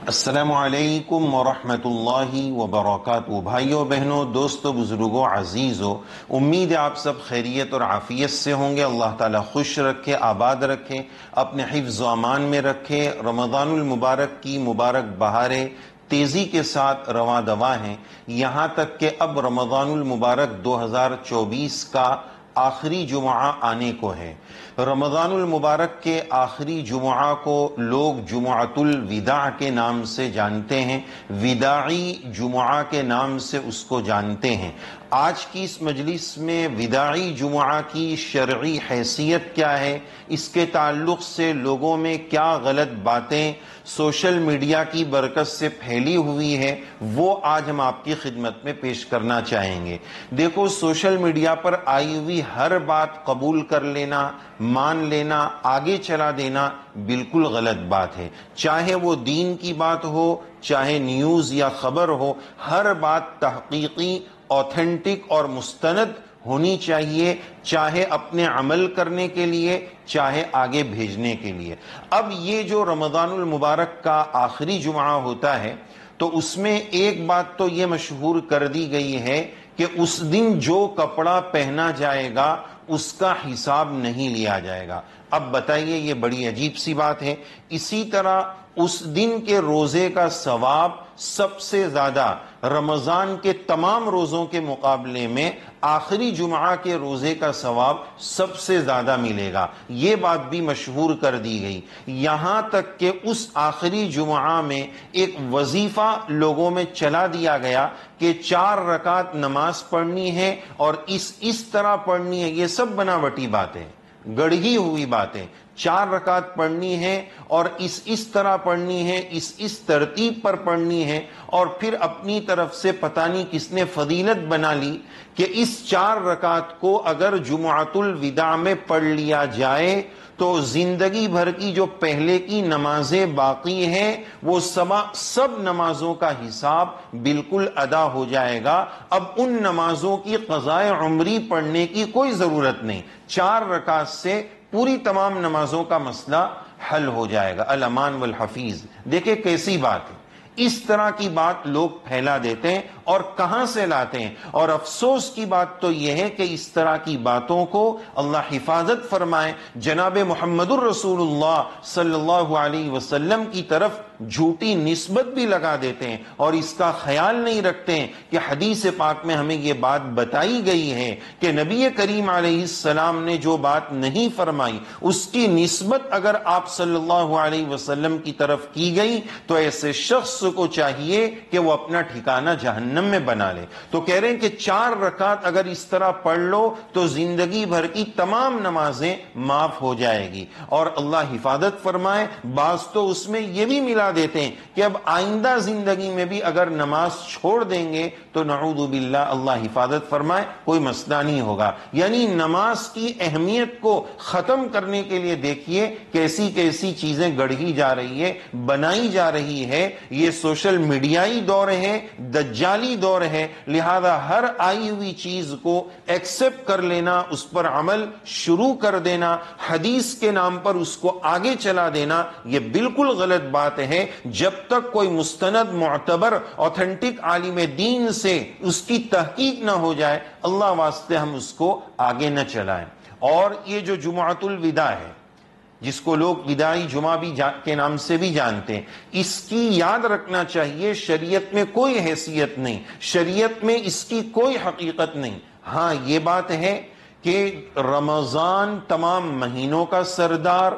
السلام علیکم ورحمۃ اللہ وبرکاتہ۔ بھائیوں بہنوں، دوستوں، بزرگوں، عزیزوں، امید ہے آپ سب خیریت اور عافیت سے ہوں گے۔ اللہ تعالیٰ خوش رکھے، آباد رکھے، اپنے حفظ و امان میں رکھے۔ رمضان المبارک کی مبارک بہاریں تیزی کے ساتھ رواں دواں ہیں، یہاں تک کہ اب رمضان المبارک 2024 کا آخری جمعہ آنے کو ہے۔ رمضان المبارک کے آخری جمعہ کو لوگ جمعۃ الوداع کے نام سے جانتے ہیں، وداعی جمعہ کے نام سے اس کو جانتے ہیں۔ آج کی اس مجلس میں وداعی جمعہ کی شرعی حیثیت کیا ہے، اس کے تعلق سے لوگوں میں کیا غلط باتیں سوشل میڈیا کی برکت سے پھیلی ہوئی ہے، وہ آج ہم آپ کی خدمت میں پیش کرنا چاہیں گے۔ دیکھو، سوشل میڈیا پر آئی ہوئی ہر بات قبول کر لینا، مان لینا، آگے چلا دینا بالکل غلط بات ہے۔ چاہے وہ دین کی بات ہو، چاہے نیوز یا خبر ہو، ہر بات تحقیقی، اوتھینٹک اور مستند ہونی چاہیے، چاہے اپنے عمل کرنے کے لیے، چاہے آگے بھیجنے کے لیے۔ اب یہ جو رمضان المبارک کا آخری جمعہ ہوتا ہے تو اس میں ایک بات تو یہ مشہور کر دی گئی ہے کہ اس دن جو کپڑا پہنا جائے گا اس کا حساب نہیں لیا جائے گا۔ اب بتائیے، یہ بڑی عجیب سی بات ہے۔ اسی طرح اس دن کے روزے کا ثواب سب سے زیادہ رمضان کے تمام روزوں کے مقابلے میں آخری جمعہ کے روزے کا ثواب سب سے زیادہ ملے گا، یہ بات بھی مشہور کر دی گئی۔ یہاں تک کہ اس آخری جمعہ میں ایک وظیفہ لوگوں میں چلا دیا گیا کہ 4 رکعت نماز پڑھنی ہے اور اس طرح پڑھنی ہے۔ یہ سب بناوٹی باتیں، گڑھی ہوئی باتیں۔ 4 رکعت پڑھنی ہے اور اس طرح پڑھنی ہے، اس ترتیب پر پڑھنی ہے، اور پھر اپنی طرف سے پتہ نہیں کس نے فضیلت بنا لی کہ اس 4 رکعت کو اگر جمعۃ الوداع میں پڑھ لیا جائے تو زندگی بھر کی جو پہلے کی نمازیں باقی ہیں وہ سب نمازوں کا حساب بالکل ادا ہو جائے گا۔ اب ان نمازوں کی قضائے عمری پڑھنے کی کوئی ضرورت نہیں، 4 رکعت سے پوری تمام نمازوں کا مسئلہ حل ہو جائے گا۔ الامان والحفیظ، دیکھیں کیسی بات ہے۔ اس طرح کی بات لوگ پھیلا دیتے ہیں اور کہاں سے لاتے ہیں، اور افسوس کی بات تو یہ ہے کہ اس طرح کی باتوں کو اللہ حفاظت فرمائے، جناب محمد الرسول اللہ صلی اللہ علیہ وسلم کی طرف جھوٹی نسبت بھی لگا دیتے ہیں اور اس کا خیال نہیں رکھتے ہیں کہ حدیث پاک میں ہمیں یہ بات بتائی گئی ہے کہ نبی کریم علیہ السلام نے جو بات نہیں فرمائی اس کی نسبت اگر آپ صلی اللہ علیہ وسلم کی طرف کی گئی تو ایسے شخص کو چاہیے کہ وہ اپنا ٹھکانہ جہنم میں بنا لے۔ تو کہہ رہے ہیں کہ 4 رکعت اگر اس طرح پڑھ لو تو زندگی بھر کی تمام نمازیں معاف ہو جائے گی، اور اللہ حفاظت فرمائے۔ بعض تو اس میں یہ بھی ملا دیتے ہیں کہ اب آئندہ زندگی میں بھی اگر نماز چھوڑ دیں گے تو نعوذ باللہ، اللہ حفاظت فرمائے، کوئی مسئلہ نہیں ہوگا۔ یعنی نماز کی اہمیت کو ختم کرنے کے لیے دیکھیے کیسی کیسی چیزیں گڑھی جا رہی ہے، بنائی جا رہی ہے۔ یہ سوشل میڈیائی دور ہے، دجالی دور ہے، لہذا ہر آئی ہوئی چیز کو ایکسپٹ کر لینا، اس پر عمل شروع کر دینا، حدیث کے نام پر اس کو آگے چلا دینا، یہ بالکل غلط بات ہے۔ جب تک کوئی مستند، معتبر، اوتھینٹک عالم دین سے اس کی تحقیق نہ ہو جائے، اللہ واسطے ہم اس کو آگے نہ چلائیں۔ اور یہ جو جمعۃ الوداع ہے، جس کو لوگ وداعی جمعہ بھی کے نام سے بھی جانتے ہیں، اس کی یاد رکھنا چاہیے شریعت میں کوئی حیثیت نہیں، شریعت میں اس کی کوئی حقیقت نہیں۔ ہاں یہ بات ہے کہ رمضان تمام مہینوں کا سردار،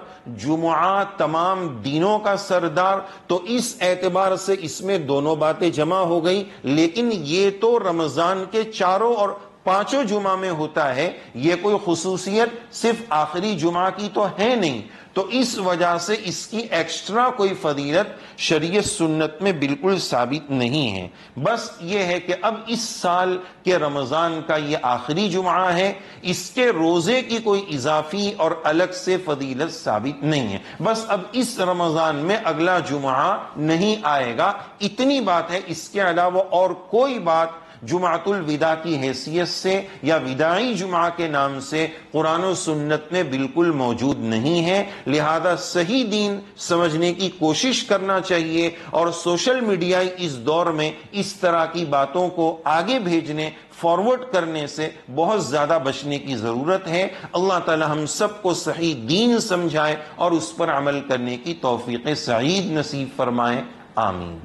جمعہ تمام دنوں کا سردار، تو اس اعتبار سے اس میں دونوں باتیں جمع ہو گئی، لیکن یہ تو رمضان کے 4 اور 5 جمعہ میں ہوتا ہے، یہ کوئی خصوصیت صرف آخری جمعہ کی تو ہے نہیں، تو اس وجہ سے اس کی ایکسٹرا کوئی فضیلت شریعت سنت میں بالکل ثابت نہیں ہے۔ بس یہ ہے کہ اب اس سال کے رمضان کا یہ آخری جمعہ ہے، اس کے روزے کی کوئی اضافی اور الگ سے فضیلت ثابت نہیں ہے۔ بس اب اس رمضان میں اگلا جمعہ نہیں آئے گا، اتنی بات ہے، اس کے علاوہ اور کوئی بات جمعۃ الوداع کی حیثیت سے یا وداعی جمعہ کے نام سے قرآن و سنت میں بالکل موجود نہیں ہے، لہذا صحیح دین سمجھنے کی کوشش کرنا چاہیے، اور سوشل میڈیا اس دور میں اس طرح کی باتوں کو آگے بھیجنے، فارورڈ کرنے سے بہت زیادہ بچنے کی ضرورت ہے۔ اللہ تعالی ہم سب کو صحیح دین سمجھائے اور اس پر عمل کرنے کی توفیق سعید نصیب فرمائے، آمین۔